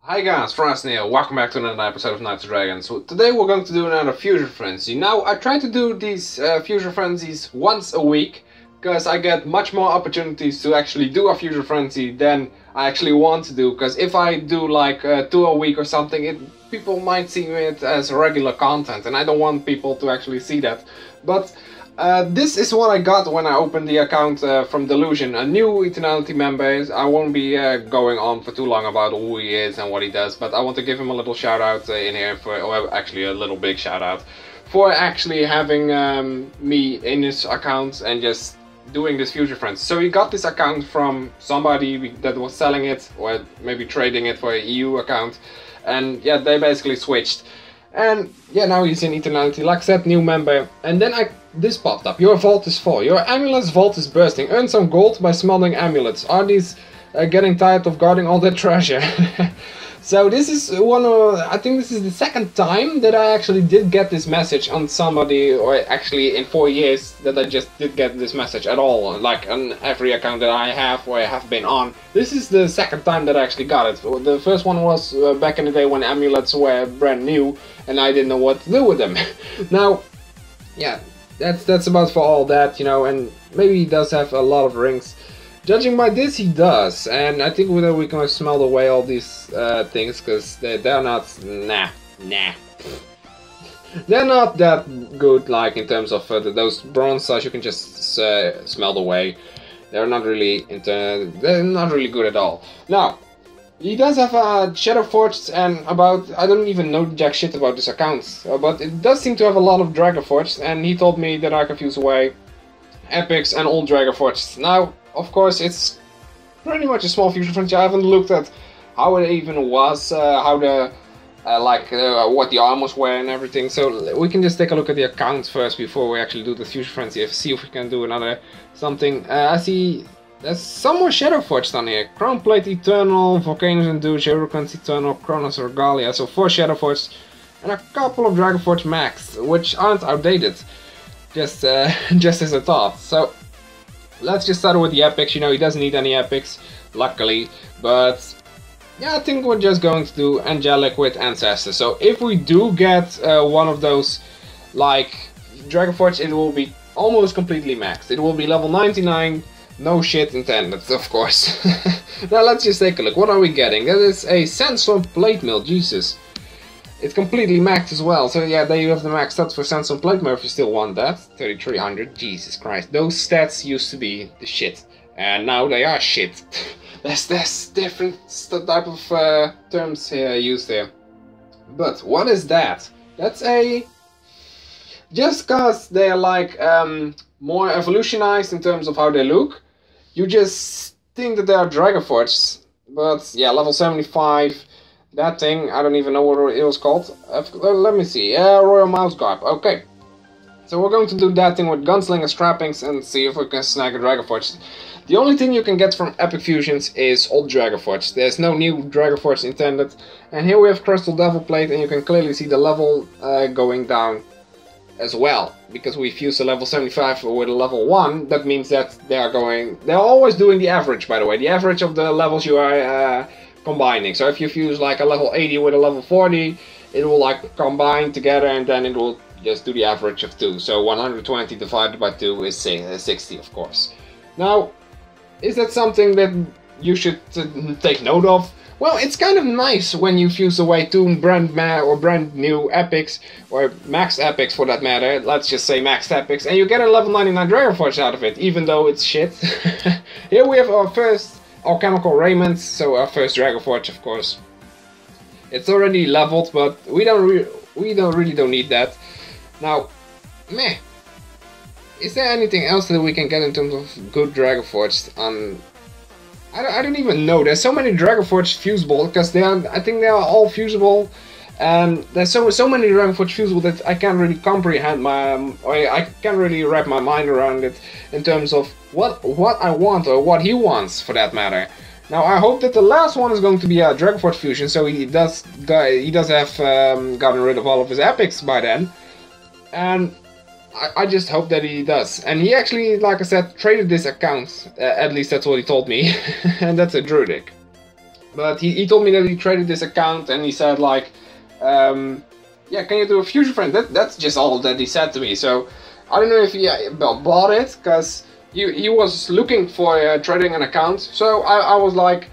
Hi guys, Frost here. Welcome back to another episode of Knights of Dragons. So today we're going to do another Fusion Frenzy. Now I try to do these Fusion Frenzies once a week because I get much more opportunities to actually do a Fusion Frenzy than I actually want to do. Because if I do like 2 a week or something, people might see it as regular content and I don't want people to actually see that. But this is what I got when I opened the account from Delusion, a new Eternality member. I won't be going on for too long about who he is and what he does, but I want to give him a little shout out in here, or actually a little big shout out, for actually having me in his account and just doing this Fusion Friends. So he got this account from somebody that was selling it, or maybe trading it for an EU account, and yeah, they basically switched. And yeah, now he's in Eternality, like I said, new member. And then this popped up. Your vault is full. Your amulet's vault is bursting. Earn some gold by smelting amulets. Are these getting tired of guarding all that treasure? So this is I think this is the second time that I actually did get this message on somebody, or actually in 4 years that I just did get this message at all, like on every account that I have or I have been on. This is the second time that I actually got it. The first one was back in the day when amulets were brand new and I didn't know what to do with them. Now, yeah, that's about for all that, you know, and maybe he does have a lot of rings. Judging by this, he does, and I think we can smell away all these things, because they're not, they're not that good, like in terms of those bronze stars. You can just smell away. They're not really good at all. Now, he does have a Shadow Forged, and I don't even know jack shit about this account, but it does seem to have a lot of Dragon Forged, and he told me that I can fuse away epics and all Dragon Forged. Now, of course, it's pretty much a small Fusion Frenzy. I haven't looked at how it even was, how the what the armors were and everything. So we can just take a look at the account first before we actually do the Fusion Frenzy. See if we can do another something. I see there's some more Shadow Forged on here. Crown Plate Eternal, Volcanoes Induce, Hurricanes Eternal, Chronos Regalia. So 4 Shadow Forged and a couple of Dragon Forged Max, which aren't outdated. Just as a thought. So let's just start with the epics. You know, he doesn't need any epics, luckily, but yeah, I think we're just going to do Angelic with Ancestor. So if we do get one of those, like Dragon Forge, it will be almost completely maxed. It will be level 99, no shit intended, of course. Now let's just take a look. What are we getting? That is a Sandstorm Plate Mill, Jesus. It's completely maxed as well, so yeah, there you have the max stats for Sandstorm Plate Mill if you still want that. 3300, Jesus Christ. Those stats used to be the shit, and now they are shit. There's different type of terms used here. But what is that? That's a... Just cause they're like more evolutionized in terms of how they look, you just think that they are Dragon Forged. But yeah, level 75... That thing, I don't even know what it was called. Let me see. Royal Mouse Garb. Okay. So we're going to do that thing with Gunslinger Strappings and see if we can snag a Dragon Forge. The only thing you can get from Epic Fusions is old Dragon Forge. There's no new Dragon Forge intended. And here we have Crystal Devil Plate, and you can clearly see the level going down as well. Because we fused a level 75 with a level 1, that means that they're always doing the average, by the way. The average of the levels you are... combining. So if you fuse like a level 80 with a level 40, it will like combine together and then it will just do the average of 2. So 120 divided by 2 is 60, of course. Now, is that something that you should take note of? Well, it's kind of nice when you fuse away 2 brand new epics, or max epics for that matter. Let's just say max epics, and you get a level 99 Dragon Forge out of it, even though it's shit. Here we have our first Alchemical Raiment, so our first Dragon Forge, of course. It's already leveled, but we really don't need that. Now, meh. Is there anything else that we can get in terms of good Dragon Forged? I don't even know. There's so many Dragon Forged fusible, because I think they are all fusible. And there's so many Dragon Forge fusible that I can't really comprehend I can't really wrap my mind around it in terms of what I want, or what he wants for that matter. Now I hope that the last one is going to be a Dragon Forge fusion, so he does have gotten rid of all of his epics by then, and I just hope that he does. And he actually, like I said, traded this account, at least that's what he told me, and that's a Druidic. But he told me that he traded this account, and he said like, yeah, can you do a fusion friend? That's just all that he said to me. So I don't know if he bought it, because he was looking for trading an account. So I was like,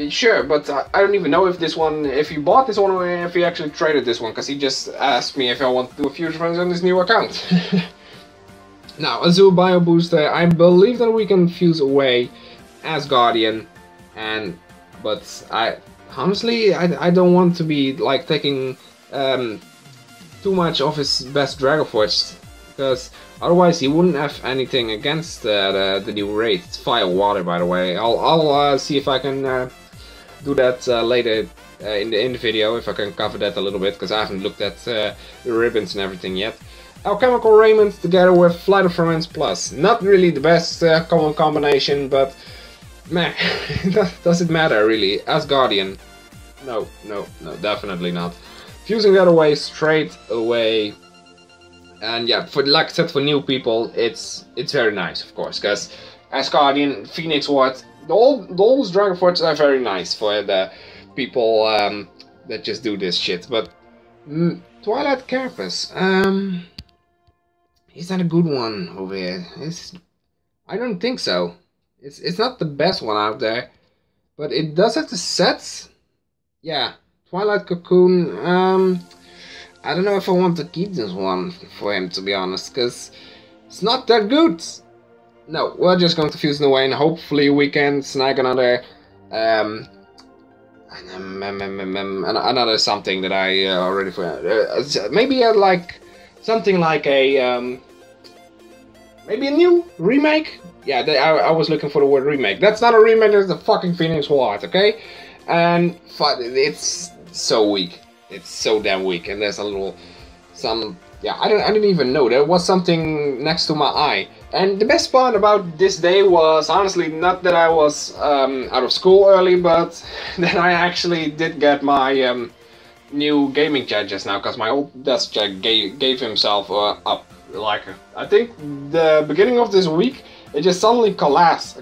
sure, but I don't even know if this one, if he bought this one or if he actually traded this one, because he just asked me if I want to do a fusion friends on this new account. Now, Azul Bio Booster, I believe that we can fuse away as Guardian, but I honestly I don't want to be like taking too much of his best Dragonforge, because otherwise he wouldn't have anything against the new raid. It's Fire Water, by the way. I'll see if I can do that later in the video, if I can cover that a little bit, because I haven't looked at the ribbons and everything yet. Alchemical Raiment together with Flight of Ferments Plus. Not really the best common combination, but meh, does it matter really? As Guardian, no, definitely not. Fusing that away straight away, and yeah, for like I said, for new people, it's very nice, of course, because as Guardian, Phoenix Ward, those Dragonforges are very nice for the people that just do this shit. But Twilight Carapace, is that a good one over here? I don't think so. It's not the best one out there, but it does have the sets. Yeah, Twilight Cocoon. I don't know if I want to keep this one for him, to be honest, because it's not that good. No, we're just going to fuse it away, and hopefully we can snag another another something that I already forgot. Maybe like something like a maybe a new remake. Yeah, I was looking for the word remake. That's not a remake. That's the fucking Phoenix Ward, okay? And it's so weak. It's so damn weak. And there's a little yeah, I didn't even know there was something next to my eye. And the best part about this day was honestly not that I was out of school early, but that I actually did get my new gaming chair just now, because my old desk chair gave himself up. Like, I think the beginning of this week, it just suddenly collapsed,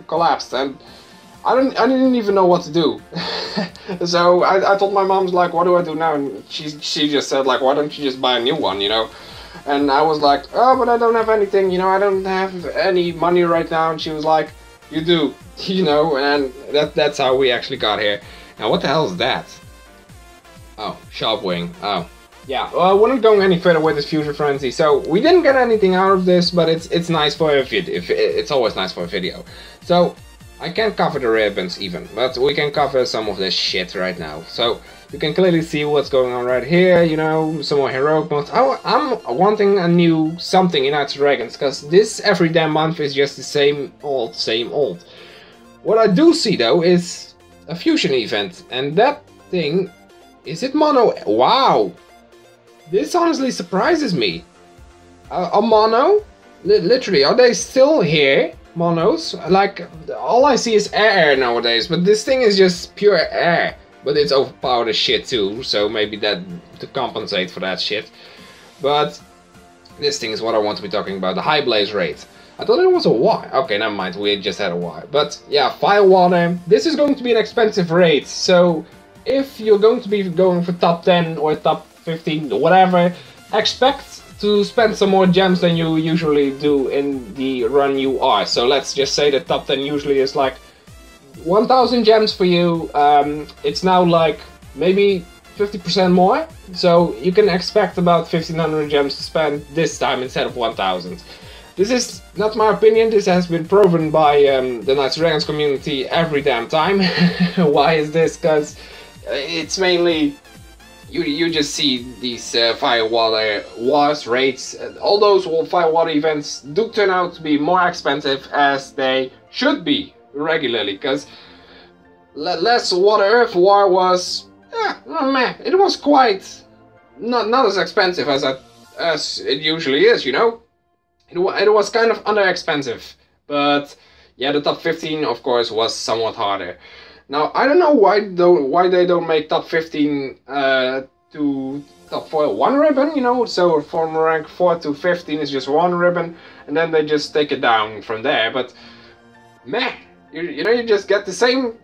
and I didn't even know what to do. So I told my mom's like, what do I do now? And she just said like, why don't you just buy a new one, you know? And I was like, oh, but I don't have anything, you know, I don't have any money right now. And she was like, you do, you know, and that's how we actually got here. Now, what the hell is that? Oh, Sharpwing. Oh. Yeah, well, we're not going any further with this Fusion Frenzy, so we didn't get anything out of this, but it's nice for a video. It's always nice for a video. So I can't cover the ribbons even, but we can cover some of this shit right now. So you can clearly see what's going on right here. You know, some more heroic modes. I'm wanting a new something in United Dragons, because this every damn month is just the same old. What I do see though is a fusion event, and that thing is it mono? Wow. This honestly surprises me. A mono? Literally, are they still here? Monos? Like, all I see is air nowadays, but this thing is just pure air. But it's overpowered as shit too, so maybe that to compensate for that shit. But this thing is what I want to be talking about, the High Blaze rate. I thought it was a Y. Okay, never mind, we just had a Y. But yeah, Firewater. This is going to be an expensive rate, so if you're going to be going for top 10 or top 15, whatever, expect to spend some more gems than you usually do in the run you are. So let's just say the top 10 usually is like 1000 gems for you. It's now like maybe 50% more, so you can expect about 1500 gems to spend this time instead of 1000. This is not my opinion, this has been proven by the Knights & Dragons community every damn time. Why is this? Because it's mainly you just see these Firewater wars, raids. All those Firewater events do turn out to be more expensive, as they should be regularly, because last Water Earth War was, it was quite not as expensive as it usually is, you know. It was kind of under expensive, but yeah, the top 15 of course was somewhat harder. Now, I don't know why they don't make top 15 to top 4 one ribbon, you know, so from rank 4 to 15 is just one ribbon, and then they just take it down from there. But man, you know, you just get the same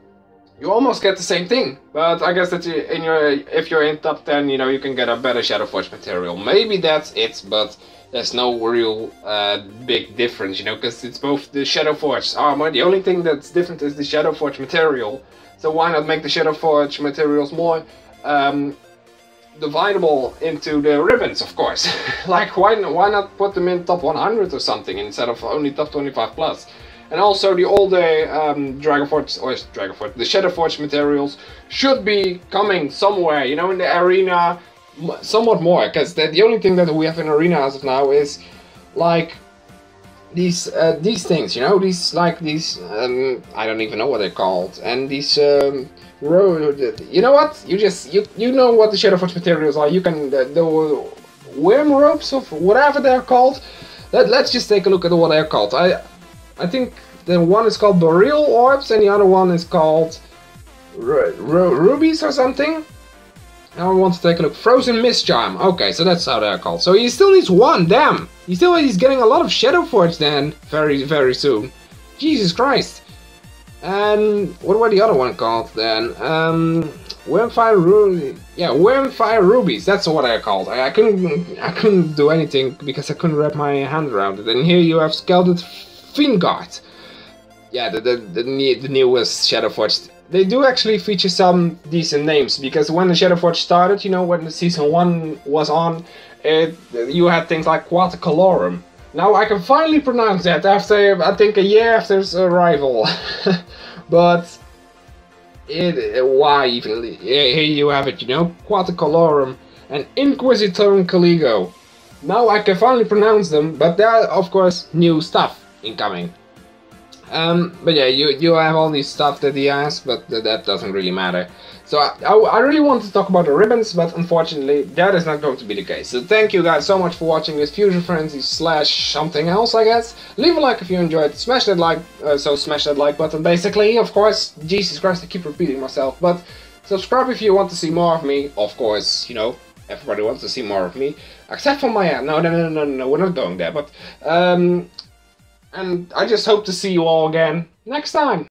you almost get the same thing. But I guess that if you're in top 10, you know, you can get a better Shadow Forge material. Maybe that's it, but there's no real big difference, you know, because it's both the Shadow Forge armor. The only thing that's different is the Shadow Forge material. So why not make the Shadow Forge materials more dividable into the ribbons, of course. Like, why not put them in top 100 or something instead of only top 25 plus? And also the older the Shadow Forge materials should be coming somewhere, you know, in the arena, somewhat more, because the only thing that we have in arena as of now is like these things, you know, these I don't even know what they're called, and these you know what, you know what the Shadow Forge materials are. You can the worm ropes of whatever they're called. Let's just take a look at what they're called. I think the one is called Boreal Orbs and the other one is called Rubies or something. Now I want to take a look. Frozen Mist Charm. Okay, so that's how they're called. So he still needs one, damn! He's getting a lot of Shadow Forge then, very soon. Jesus Christ. And what were the other one called then? Wormfire Rubies, that's what they're called. I couldn't do anything because I couldn't wrap my hand around it. And here you have Scalded Fiendguard. Yeah, the newest Shadow Forge. They do actually feature some decent names, because when the Shadow Forge started, you know, when the season 1 was on, you had things like Quattricolorum. Now I can finally pronounce that after, I think, a year after its arrival. But why even? Here you have it, you know, Quattricolorum and Inquisitorum Caligo. Now I can finally pronounce them, but there are, of course, new stuff incoming. But yeah, you have all these stuff that he has, but that doesn't really matter. So I really want to talk about the ribbons, but unfortunately that is not going to be the case. So thank you guys so much for watching this Fusion Frenzy / something else, I guess. Leave a like if you enjoyed, smash that like, smash that like button basically, of course. Jesus Christ, I keep repeating myself, but subscribe if you want to see more of me, of course, you know. Everybody wants to see more of me, except for my no, we're not going there, but and I just hope to see you all again next time.